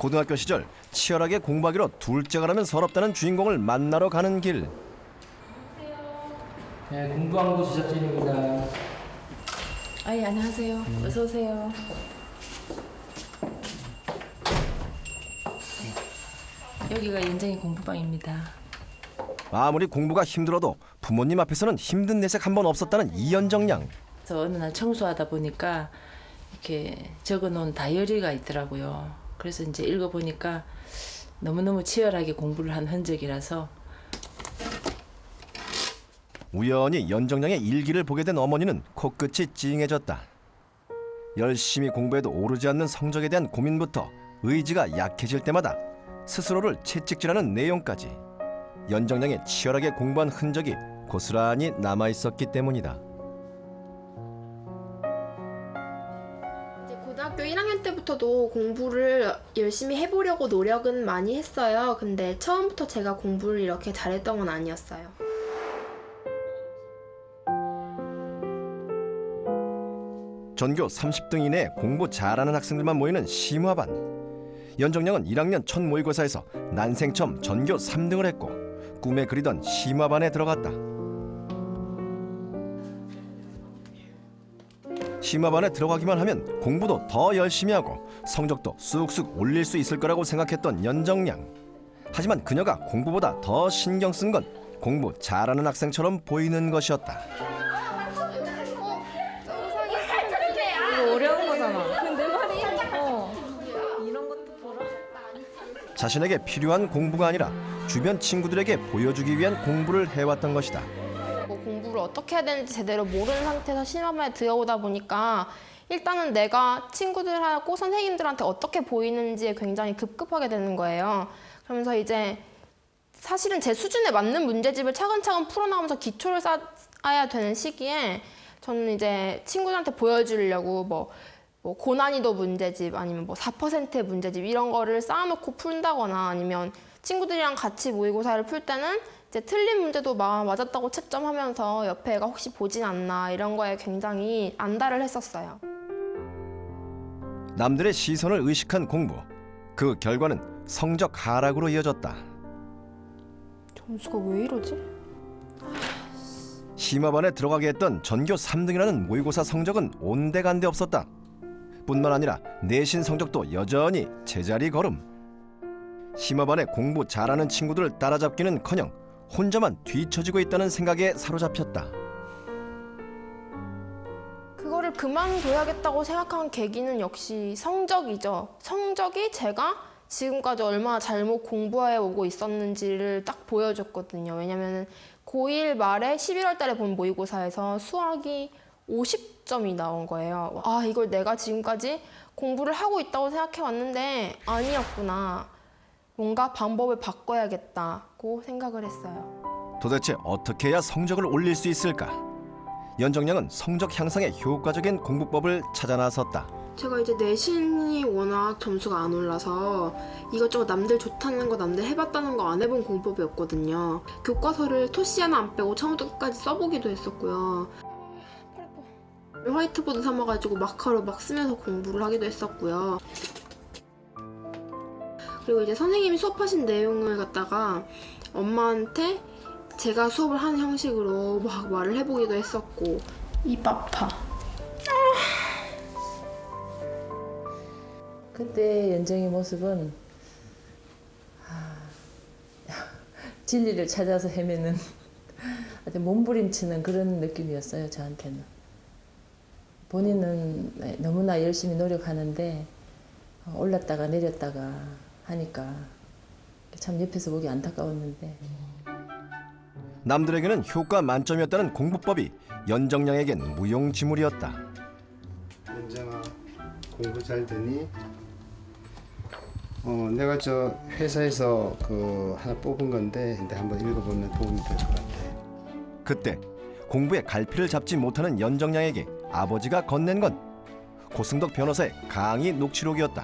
고등학교 시절 치열하게 공부하기로 둘째가라면 서럽다는 주인공을 만나러 가는 길. 네, 공부왕국 제작진입니다. 예, 안녕하세요. 어서 오세요. 여기가 연정이 공부방입니다. 아무리 공부가 힘들어도 부모님 앞에서는 힘든 내색 한 번 없었다는 이연정 양. 그래서 어느 날 청소하다 보니까 이렇게 적어놓은 다이어리가 있더라고요. 그래서 이제 읽어보니까 너무너무 치열하게 공부를 한 흔적이라서 우연히 연정 양의 일기를 보게 된 어머니는 코끝이 찡해졌다. 열심히 공부해도 오르지 않는 성적에 대한 고민부터 의지가 약해질 때마다 스스로를 채찍질하는 내용까지 연정 양의 치열하게 공부한 흔적이 고스란히 남아있었기 때문이다. 이제 고등학교 1학년 때부터도 공부를 열심히 해보려고 노력은 많이 했어요. 근데 처음부터 제가 공부를 이렇게 잘했던 건 아니었어요. 전교 30등 이내에 공부 잘하는 학생들만 모이는 심화반. 연정양은 1학년 첫 모의고사에서 난생 처음 전교 3등을 했고 꿈에 그리던 심화반에 들어갔다. 심화반에 들어가기만 하면 공부도 더 열심히 하고 성적도 쑥쑥 올릴 수 있을 거라고 생각했던 연정양. 하지만 그녀가 공부보다 더 신경 쓴 건 공부 잘하는 학생처럼 보이는 것이었다. 이거 어려운 거잖아. 근데 내 말이 이런 것도 보라. 자신에게 필요한 공부가 아니라 주변 친구들에게 보여주기 위한 공부를 해왔던 것이다. 공부를 어떻게 해야 되는지 제대로 모르는 상태에서 심화반에 들어오다 보니까 일단은 내가 친구들하고 선생님들한테 어떻게 보이는지에 굉장히 급급하게 되는 거예요. 그러면서 이제 사실은 제 수준에 맞는 문제집을 차근차근 풀어나가면서 기초를 쌓아야 되는 시기에 저는 이제 친구들한테 보여주려고 뭐 고난이도 문제집 아니면 뭐 4%의 문제집 이런 거를 쌓아놓고 푼다거나 아니면 친구들이랑 같이 모의고사를 풀 때는 이제 틀린 문제도 맞았다고 채점하면서 옆에 애가 혹시 보진 않나 이런 거에 굉장히 안달을 했었어요. 남들의 시선을 의식한 공부. 그 결과는 성적 하락으로 이어졌다. 점수가 왜 이러지? 심화반에 들어가게 했던 전교 3등이라는 모의고사 성적은 온데간데 없었다. 뿐만 아니라 내신 성적도 여전히 제자리 걸음. 심화반에 공부 잘하는 친구들을 따라잡기는커녕 혼자만 뒤처지고 있다는 생각에 사로잡혔다. 그거를 그만둬야겠다고 생각한 계기는 역시 성적이죠. 성적이 제가 지금까지 얼마나 잘못 공부해 오고 있었는지를 딱 보여줬거든요. 왜냐면 고1 말에 11월 달에 본 모의고사에서 수학이 50점이 나온 거예요. 아, 이걸 내가 지금까지 공부를 하고 있다고 생각해 왔는데 아니었구나. 뭔가 방법을 바꿔야겠다고 생각을 했어요. 도대체 어떻게 해야 성적을 올릴 수 있을까? 연정양은 성적 향상에 효과적인 공부법을 찾아 나섰다. 제가 이제 내신이 워낙 점수가 안 올라서 이것저것 남들 좋다는 거 남들 해봤다는 거 안 해본 공부법이었거든요. 교과서를 토시 하나 안 빼고 처음부터 끝까지 써보기도 했었고요. 화이트보드 삼아가지고 마카로 막 쓰면서 공부를 하기도 했었고요. 그리고 이제 선생님이 수업하신 내용을 갖다가 엄마한테 제가 수업을 하는 형식으로 막 말을 해보기도 했었고. 입 아파. 그때 연정이 모습은 진리를 찾아서 헤매는 아주 몸부림치는 그런 느낌이었어요. 저한테는. 본인은 너무나 열심히 노력하는데 올랐다가 내렸다가 하니까 참 옆에서 보기 안타까웠는데. 남들에게는 효과 만점이었다는 공부법이 연정양에겐 무용지물이었다. 연정아, 공부 잘 되니? 내가 저 회사에서 그 하나 뽑은 건데 근데 한번 읽어보면 도움이 될 것 같아. 그때 공부에 갈피를 잡지 못하는 연정양에게 아버지가 건넨 건 고승덕 변호사의 강의 녹취록이었다.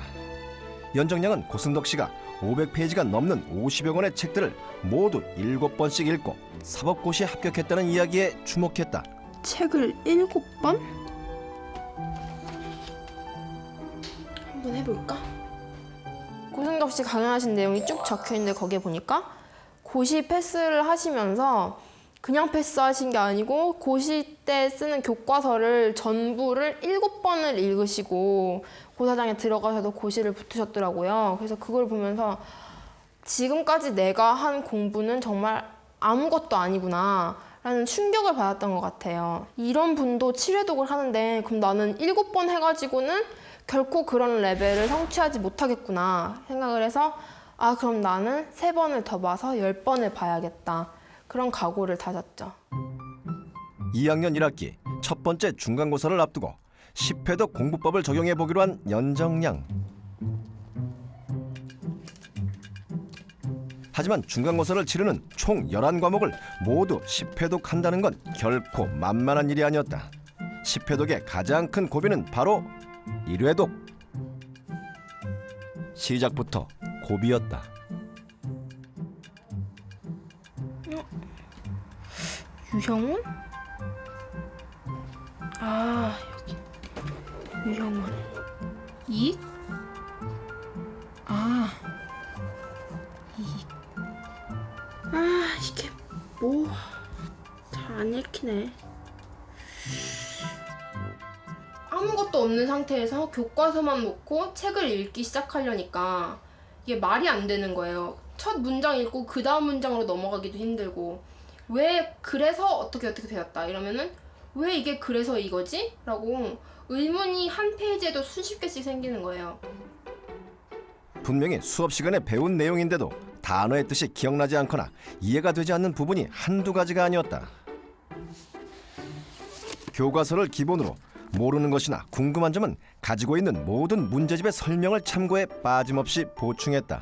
연정양은 고승덕 씨가 500페이지가 넘는 50여 권의 책들을 모두 7번씩 읽고 사법고시에 합격했다는 이야기에 주목했다. 책을 7번? 한번 해볼까? 오승적 씨 강연하신 내용이 쭉 적혀있는데 거기에 보니까 고시 패스를 하시면서 그냥 패스하신 게 아니고 고시 때 쓰는 교과서를 전부를 7번을 읽으시고 고사장에 들어가셔서 고시를 붙으셨더라고요. 그래서 그걸 보면서 지금까지 내가 한 공부는 정말 아무것도 아니구나 라는 충격을 받았던 것 같아요. 이런 분도 7회독을 하는데 그럼 나는 7번 해가지고는 결코 그런 레벨을 성취하지 못하겠구나 생각을 해서 아 그럼 나는 3번을 더 봐서 10번을 봐야겠다. 그런 각오를 다졌죠. 2학년 1학기 첫 번째 중간고사를 앞두고 10회독 공부법을 적용해 보기로 한 연정양. 하지만 중간고사를 치르는 총 11과목을 모두 10회독 한다는 건 결코 만만한 일이 아니었다. 10회독의 가장 큰 고비는 바로 1회독. 시작부터 고비였다. 유형원? 아 여기 유형원 이익? 아 이익 아 이게 뭐 잘 안 읽히네. 아무것도 없는 상태에서 교과서만 놓고 책을 읽기 시작하려니까 이게 말이 안 되는 거예요. 첫 문장 읽고 그 다음 문장으로 넘어가기도 힘들고 왜 그래서 어떻게 되었다 이러면은 왜 이게 그래서 이거지? 라고 의문이 한 페이지에도 수십 개씩 생기는 거예요. 분명히 수업 시간에 배운 내용인데도 단어의 뜻이 기억나지 않거나 이해가 되지 않는 부분이 한두 가지가 아니었다. 교과서를 기본으로 모르는 것이나 궁금한 점은 가지고 있는 모든 문제집의 설명을 참고해 빠짐없이 보충했다.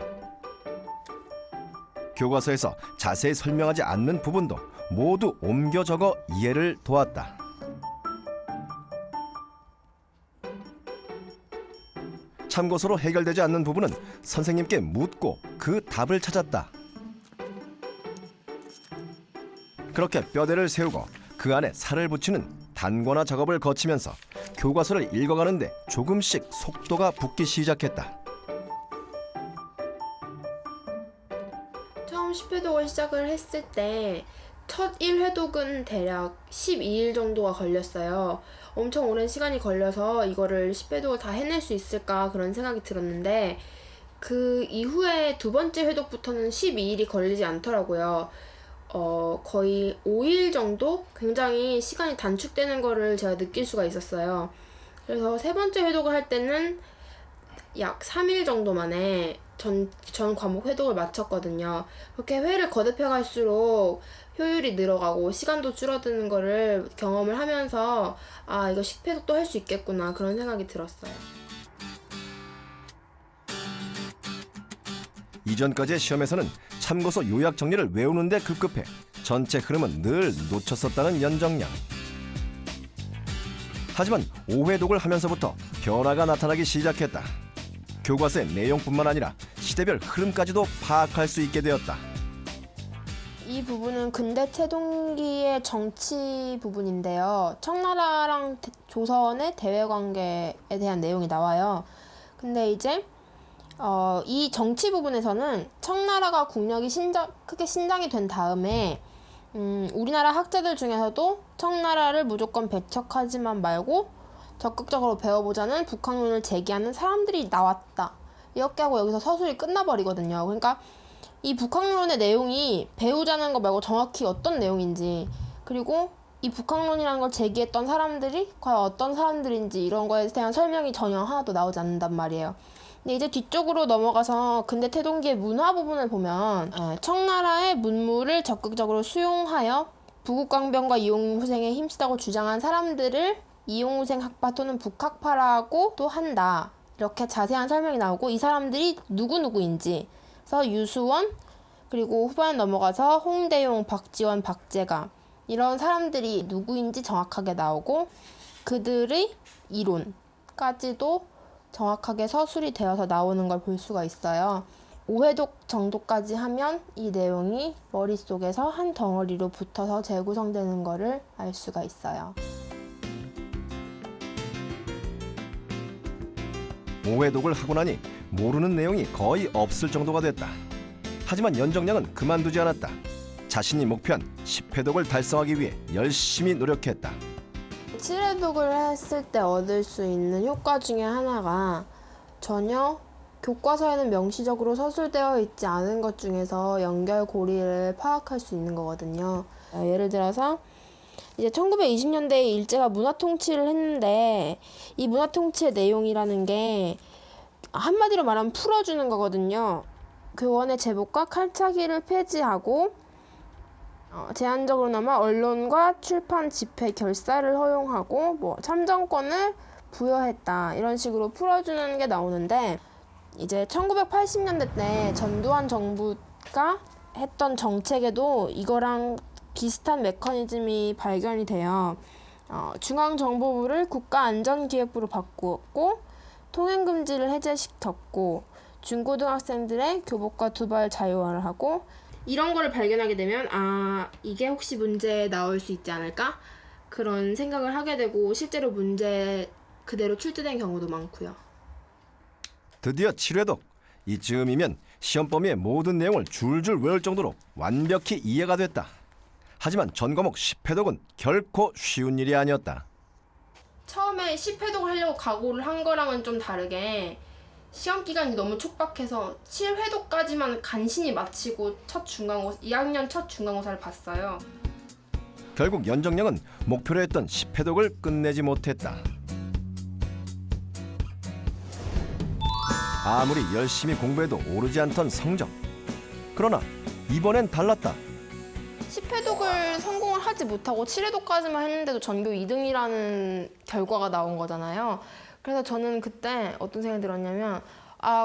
교과서에서 자세히 설명하지 않는 부분도 모두 옮겨 적어 이해를 도왔다. 참고서로 해결되지 않는 부분은 선생님께 묻고 그 답을 찾았다. 그렇게 뼈대를 세우고 그 안에 살을 붙이는 단권화 작업을 거치면서 교과서를 읽어가는데 조금씩 속도가 붙기 시작했다. 처음 10회독을 시작을 했을 때 첫 1회독은 대략 12일 정도가 걸렸어요. 엄청 오랜 시간이 걸려서 이거를 10회독을 다 해낼 수 있을까 그런 생각이 들었는데 그 이후에 두 번째 회독부터는 12일이 걸리지 않더라고요. 거의 5일 정도 굉장히 시간이 단축되는 거를 제가 느낄 수가 있었어요. 그래서 세 번째 회독을 할 때는 약 3일 정도 만에 전 과목 회독을 마쳤거든요. 그렇게 회를 거듭해 갈수록 효율이 늘어가고 시간도 줄어드는 거를 경험을 하면서 아 이거 10회독도 할 수 있겠구나 그런 생각이 들었어요. 이전까지의 시험에서는 참고서 요약 정리를 외우는데 급급해 전체 흐름은 늘 놓쳤었다는 연정양. 하지만 5회독을 하면서부터 변화가 나타나기 시작했다. 교과서의 내용뿐만 아니라 시대별 흐름까지도 파악할 수 있게 되었다. 이 부분은 근대 태동기의 정치 부분인데요. 청나라랑 조선의 대외 관계에 대한 내용이 나와요. 근데 이제 이 정치 부분에서는 청나라가 국력이 크게 신장이 된 다음에 우리나라 학자들 중에서도 청나라를 무조건 배척하지만 말고 적극적으로 배워보자는 북학론을 제기하는 사람들이 나왔다. 이렇게 하고 여기서 서술이 끝나버리거든요. 그러니까 이 북학론의 내용이 배우자는 거 말고 정확히 어떤 내용인지, 그리고 이 북학론이라는 걸 제기했던 사람들이 과연 어떤 사람들인지 이런 거에 대한 설명이 전혀 하나도 나오지 않는단 말이에요. 근데 이제 뒤쪽으로 넘어가서 근대 태동기의 문화 부분을 보면 청나라의 문물을 적극적으로 수용하여 부국강병과 이용후생에 힘쓰다고 주장한 사람들을 이용후생 학파 또는 북학파라고도 한다. 이렇게 자세한 설명이 나오고 이 사람들이 누구인지, 그래서 유수원, 그리고 후반에 넘어가서 홍대용, 박지원, 박재가 이런 사람들이 누구인지 정확하게 나오고 그들의 이론까지도 정확하게 서술이 되어서 나오는 걸 볼 수가 있어요. 5회독 정도까지 하면 이 내용이 머릿속에서 한 덩어리로 붙어서 재구성되는 거를 알 수가 있어요. 오해독을 하고 나니 모르는 내용이 거의 없을 정도가 됐다. 하지만 연정량은 그만두지 않았다. 자신이 목표한 10회독을 달성하기 위해 열심히 노력했다. 7회독을 했을 때 얻을 수 있는 효과 중에 하나가 전혀 교과서에는 명시적으로 서술되어 있지 않은 것 중에서 연결고리를 파악할 수 있는 거거든요. 예를 들어서 이제 1920년대에 일제가 문화통치를 했는데 이 문화통치의 내용이라는 게 한마디로 말하면 풀어주는 거거든요. 교원의 제복과 칼차기를 폐지하고 제한적으로나마 언론과 출판 집회 결사를 허용하고 뭐 참정권을 부여했다 이런 식으로 풀어주는 게 나오는데 이제 1980년대 때 전두환 정부가 했던 정책에도 이거랑 비슷한 메커니즘이 발견이 돼요. 중앙정보부를 국가안전기획부로 바꾸었고 통행금지를 해제시켰고 중고등학생들의 교복과 두발 자유화를 하고 이런 거를 발견하게 되면 이게 혹시 문제에 나올 수 있지 않을까? 그런 생각을 하게 되고 실제로 문제 그대로 출제된 경우도 많고요. 드디어 7회독. 이쯤이면 시험 범위의 모든 내용을 줄줄 외울 정도로 완벽히 이해가 됐다. 하지만 전 과목 10회독은 결코 쉬운 일이 아니었다. 처음에 10회독 하려고 각오를 한 거랑은 좀 다르게 시험 기간이 너무 촉박해서 7회독까지만 간신히 마치고 2학년 첫 중간고사를 봤어요. 결국 연정량은 목표로 했던 10회독을 끝내지 못했다. 아무리 열심히 공부해도 오르지 않던 성적. 그러나 이번엔 달랐다. 10회독을 성공을 하지 못하고 7회독까지만 했는데도 전교 2등이라는 결과가 나온 거잖아요. 그래서 저는 그때 어떤 생각이 들었냐면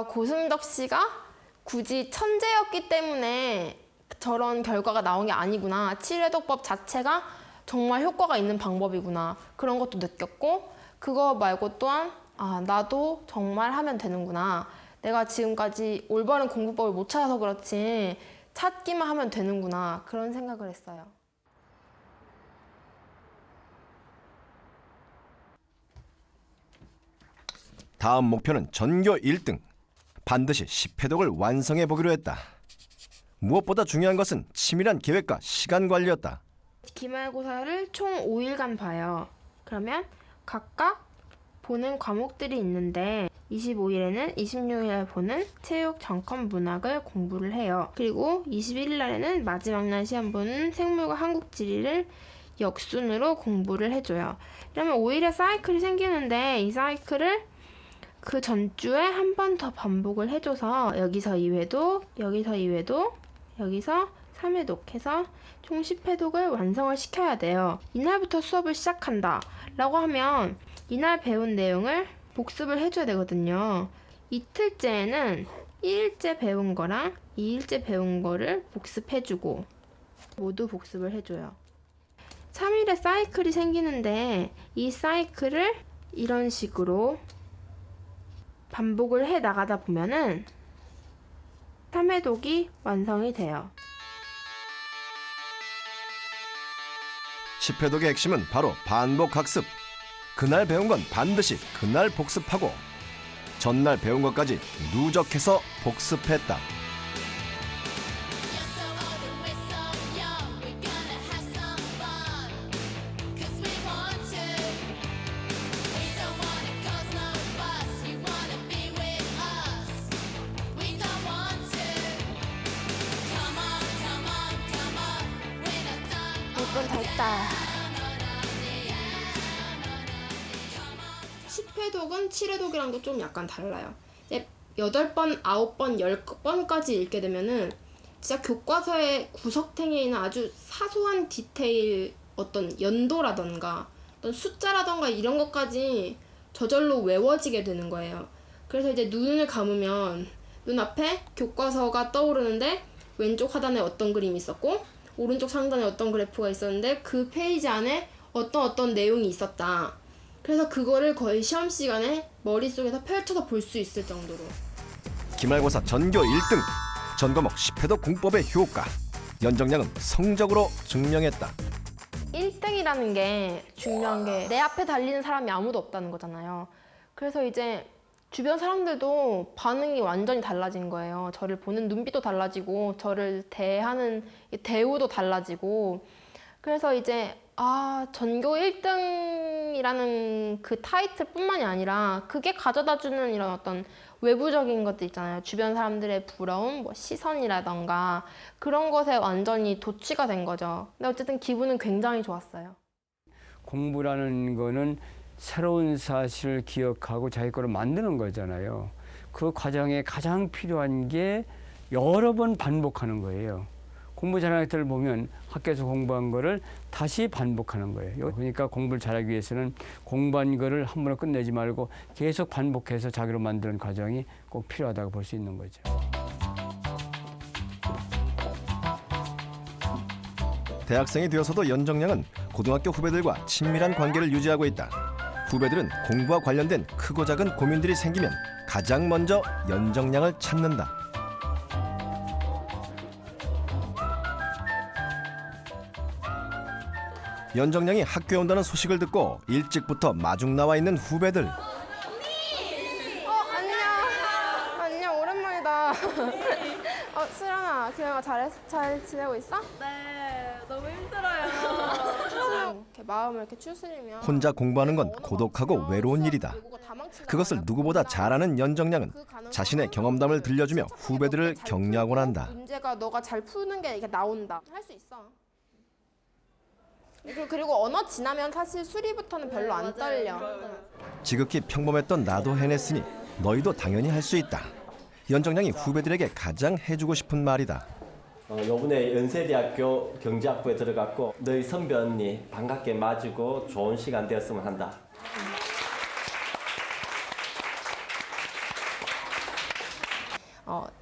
고승덕 씨가 굳이 천재였기 때문에 저런 결과가 나온 게 아니구나. 7회독법 자체가 정말 효과가 있는 방법이구나. 그런 것도 느꼈고 그거 말고 또한 나도 정말 하면 되는구나. 내가 지금까지 올바른 공부법을 못 찾아서 그렇지 찾기만 하면 되는구나. 그런 생각을 했어요. 다음 목표는 전교 1등. 반드시 10회독을 완성해 보기로 했다. 무엇보다 중요한 것은 치밀한 계획과 시간 관리였다. 기말고사를 총 5일간 봐요. 그러면 각각 보는 과목들이 있는데 25일에는 26일에 보는 체육, 정권, 문학을 공부를 해요. 그리고 21일 날에는 마지막 날 시험 보는 생물과 한국지리를 역순으로 공부를 해줘요. 그러면 5일의 사이클이 생기는데 이 사이클을 그 전주에 한 번 더 반복을 해줘서 여기서 2회독, 여기서 2회독, 여기서 3회독 해서 총 10회독을 완성을 시켜야 돼요. 이날부터 수업을 시작한다 라고 하면 이날 배운 내용을 복습을 해줘야 되거든요. 이틀째에는 1일째 배운 거랑 2일째 배운 거를 복습해주고 모두 복습을 해줘요. 3일의 사이클이 생기는데 이 사이클을 이런 식으로 반복을 해 나가다 보면은 3회독이 완성이 돼요. 10회독의 핵심은 바로 반복 학습. 그날 배운 건 반드시 그날 복습하고 전날 배운 것까지 누적해서 복습했다. 이건 다 했다. 10회독은 7회독이랑도 좀 약간 달라요. 8번, 9번, 10번까지 읽게 되면은 진짜 교과서의 구석탱이에 있는 아주 사소한 디테일, 어떤 연도라던가 어떤 숫자라던가 이런 것까지 저절로 외워지게 되는 거예요. 그래서 이제 눈을 감으면 눈앞에 교과서가 떠오르는데 왼쪽 하단에 어떤 그림이 있었고 오른쪽 상단에 어떤 그래프가 있었는데 그 페이지 안에 어떤 내용이 있었다. 그래서 그거를 거의 시험 시간에 머릿속에서 펼쳐서 볼 수 있을 정도로. 기말고사 전교 1등. 전 과목 10회독 공법의 효과. 연정량은 성적으로 증명했다. 1등이라는 게 중요한 게 내 앞에 달리는 사람이 아무도 없다는 거잖아요. 그래서 이제 주변 사람들도 반응이 완전히 달라진 거예요. 저를 보는 눈빛도 달라지고 저를 대하는 대우도 달라지고 그래서 이제 전교 1등이라는 그 타이틀뿐만이 아니라 그게 가져다주는 이런 어떤 외부적인 것들 있잖아요. 주변 사람들의 부러움, 뭐 시선이라던가 그런 것에 완전히 도취가 된 거죠. 근데 어쨌든 기분은 굉장히 좋았어요. 공부라는 거는 새로운 사실을 기억하고 자기 거를 만드는 거잖아요. 그 과정에 가장 필요한 게 여러 번 반복하는 거예요. 공부 잘하는 애들 보면 학교에서 공부한 거를 다시 반복하는 거예요. 그러니까 공부를 잘하기 위해서는 공부한 거를 한 번에 끝내지 말고 계속 반복해서 자기로 만드는 과정이 꼭 필요하다고 볼 수 있는 거죠. 대학생이 되어서도 연정량은 고등학교 후배들과 친밀한 관계를 유지하고 있다. 후배들은 공부와 관련된 크고 작은 고민들이 생기면 가장 먼저 연정량을 찾는다. 연정량이 학교에 온다는 소식을 듣고 일찍부터 마중 나와 있는 후배들. 안녕 오랜만이다. 수련아, 기영아 잘 지내고 있어? 네, 너무 힘들어요. 이렇게 마음을 이렇게 추스리면 혼자 공부하는 건 고독하고 외로운 일이다. 그것을 누구보다 잘 아는 연정량은 자신의 경험담을 들려주며 후배들을 격려하곤 한다. 문제가 너가 잘 푸는 게 이렇게 나온다. 할 수 있어. 그리고 언어 지나면 사실 수리부터는 별로 안 떨려. 지극히 평범했던 나도 해냈으니 너희도 당연히 할 수 있다. 연정량이 후배들에게 가장 해주고 싶은 말이다. 요번에 연세대학교 경제학부에 들어갔고 너희 선배 언니 반갑게 맞이고 좋은 시간 되었으면 한다.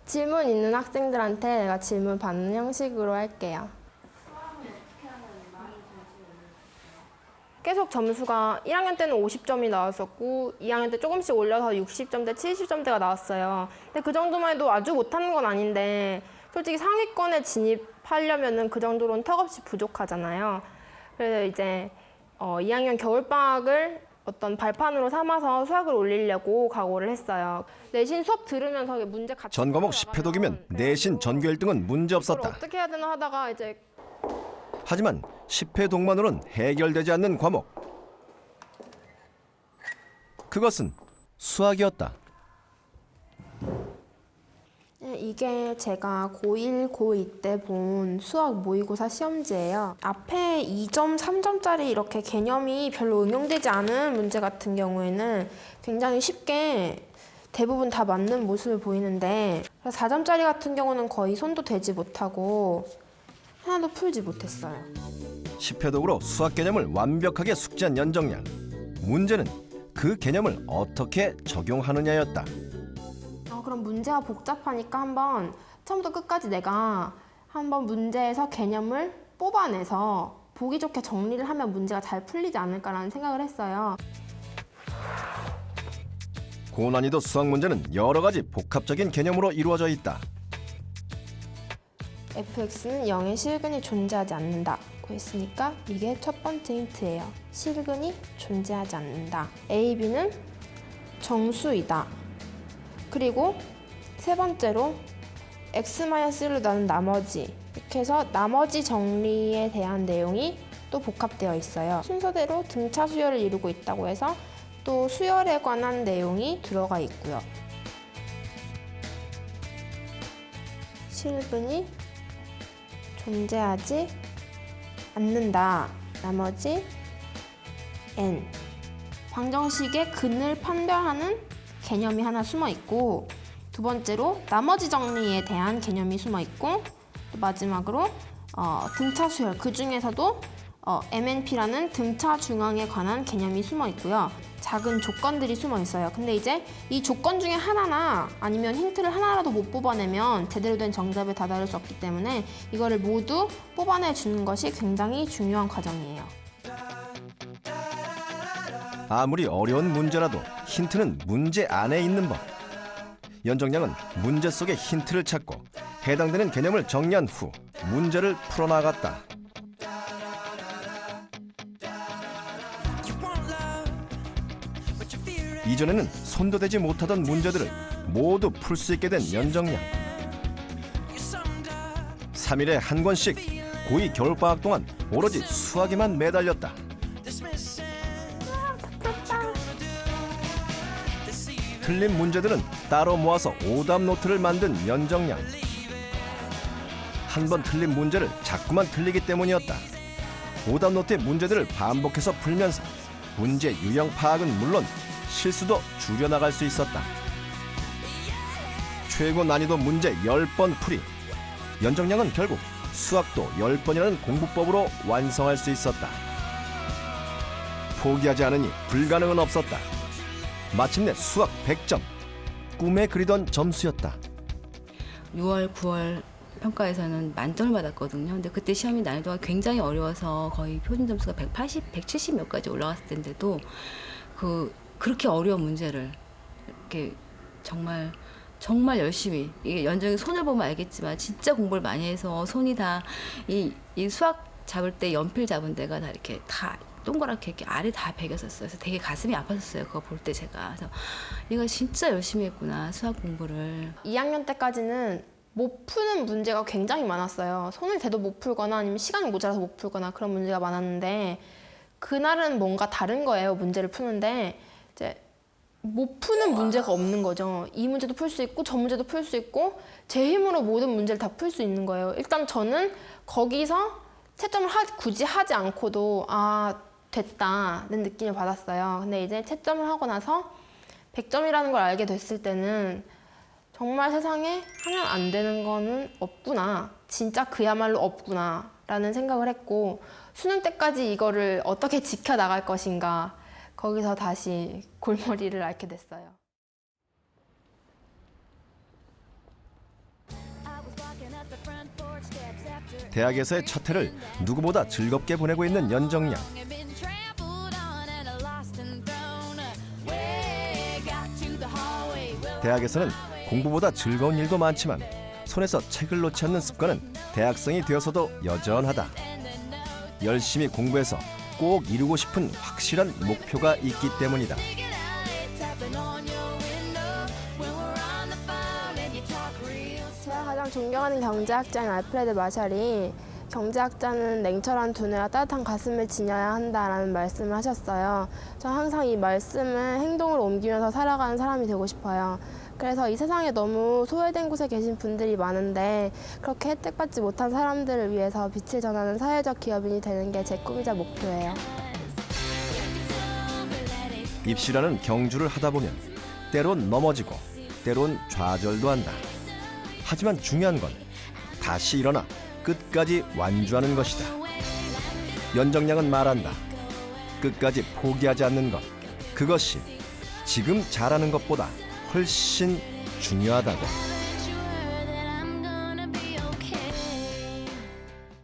질문 있는 학생들한테 내가 질문 받는 형식으로 할게요. 계속 점수가 1학년 때는 50점이 나왔었고 2학년 때 조금씩 올려서 60점대, 70점대가 나왔어요. 근데 그 정도만 해도 아주 못하는 건 아닌데 솔직히 상위권에 진입하려면은 그 정도로는 턱없이 부족하잖아요. 그래서 이제 2학년 겨울방학을 어떤 발판으로 삼아서 수학을 올리려고 각오를 했어요. 내신 수업 들으면서 문제 같이 전 과목 10회독이면 내신 전교 1등은 문제 없었다. 어떻게 해야 되나 하다가 이제 하지만 10회독만으로는 해결되지 않는 과목. 그것은 수학이었다. 이게 제가 고1, 고2 때 본 수학 모의고사 시험지예요. 앞에 2점, 3점짜리 이렇게 개념이 별로 응용되지 않은 문제 같은 경우에는 굉장히 쉽게 대부분 다 맞는 모습을 보이는데 4점짜리 같은 경우는 거의 손도 대지 못하고 하나도 풀지 못했어요. 10회독으로 수학 개념을 완벽하게 숙지한 연정량. 문제는 그 개념을 어떻게 적용하느냐였다. 그럼 문제가 복잡하니까 한번 처음부터 끝까지 내가 한번 문제에서 개념을 뽑아내서 보기 좋게 정리를 하면 문제가 잘 풀리지 않을까라는 생각을 했어요. 고난이도 수학 문제는 여러 가지 복합적인 개념으로 이루어져 있다. fx는 0의 실근이 존재하지 않는다고 했으니까 이게 첫 번째 힌트예요. 실근이 존재하지 않는다. a, b는 정수이다. 그리고 세 번째로 x-1로 나눈 나머지, 이렇게 해서 나머지 정리에 대한 내용이 또 복합되어 있어요. 순서대로 등차 수열을 이루고 있다고 해서 또 수열에 관한 내용이 들어가 있고요. 실근이 존재하지 않는다. 나머지 n. 방정식의 근을 판별하는 개념이 하나 숨어 있고, 두 번째로 나머지 정리에 대한 개념이 숨어 있고, 또 마지막으로 등차 수열, 그 중에서도 MNP라는 등차 중앙에 관한 개념이 숨어 있고요. 작은 조건들이 숨어 있어요. 근데 이제 이 조건 중에 하나나 아니면 힌트를 하나라도 못 뽑아내면 제대로 된 정답에 다다를 수 없기 때문에 이거를 모두 뽑아내 주는 것이 굉장히 중요한 과정이에요. 아무리 어려운 문제라도 힌트는 문제 안에 있는 법. 연정량은 문제 속의 힌트를 찾고 해당되는 개념을 정리한 후 문제를 풀어나갔다. 이전에는 손도 대지 못하던 문제들을 모두 풀 수 있게 된 연정량. 3일에 한 권씩 고2 겨울방학 동안 오로지 수학에만 매달렸다. 틀린 문제들은 따로 모아서 오답 노트를 만든 연정량. 한 번 틀린 문제를 자꾸만 틀리기 때문이었다. 오답 노트의 문제들을 반복해서 풀면서 문제 유형 파악은 물론 실수도 줄여나갈 수 있었다. 최고 난이도 문제 10번 풀이. 연정량은 결국 수학도 10번이라는 공부법으로 완성할 수 있었다. 포기하지 않으니 불가능은 없었다. 마침내 수학 100점. 꿈에 그리던 점수였다. 6월, 9월 평가에서는 만점을 받았거든요. 근데 그때 시험이 난이도가 굉장히 어려워서 거의 표준 점수가 180, 170 몇 가지 올라갔을 텐데도 그렇게 어려운 문제를 이렇게 정말 열심히, 이게 연정이 손을 보면 알겠지만 진짜 공부를 많이 해서 손이 다 이 수학 잡을 때 연필 잡은 데가 다 이렇게 다 동그랗게 이렇게 알이 다 베겼었어요. 그래서 되게 가슴이 아팠었어요. 그거 볼 때 제가. 그래서 얘가 진짜 열심히 했구나, 수학 공부를. 2학년 때까지는 못 푸는 문제가 굉장히 많았어요. 손을 대도 못 풀거나 아니면 시간이 모자라서 못 풀거나 그런 문제가 많았는데 그날은 뭔가 다른 거예요. 문제를 푸는데 이제 못 푸는 문제가 없는 거죠. 이 문제도 풀 수 있고 저 문제도 풀 수 있고 제 힘으로 모든 문제를 다 풀 수 있는 거예요. 일단 저는 거기서 채점을 굳이 하지 않고도 됐다는 느낌을 받았어요. 근데 이제 채점을 하고 나서 100점이라는 걸 알게 됐을 때는 정말 세상에 하면 안 되는 거는 없구나. 진짜 그야말로 없구나 라는 생각을 했고 수능 때까지 이거를 어떻게 지켜나갈 것인가 거기서 다시 골머리를 앓게 됐어요. 대학에서의 첫 해를 누구보다 즐겁게 보내고 있는 연정량. 대학에서는 공부보다 즐거운 일도 많지만 손에서 책을 놓지 않는 습관은 대학생이 되어서도 여전하다. 열심히 공부해서 꼭 이루고 싶은 확실한 목표가 있기 때문이다. 제가 가장 존경하는 경제학자인 알프레드 마샬이 경제학자는 냉철한 두뇌와 따뜻한 가슴을 지녀야 한다라는 말씀을 하셨어요. 저 항상 이 말씀을 행동으로 옮기면서 살아가는 사람이 되고 싶어요. 그래서 이 세상에 너무 소외된 곳에 계신 분들이 많은데 그렇게 혜택받지 못한 사람들을 위해서 빛을 전하는 사회적 기업인이 되는 게 제 꿈이자 목표예요. 입시라는 경주를 하다 보면 때론 넘어지고 때론 좌절도 한다. 하지만 중요한 건 다시 일어나 끝까지 완주하는 것이다. 연정량은 말한다. 끝까지 포기하지 않는 것. 그것이 지금 잘하는 것보다 훨씬 중요하다고.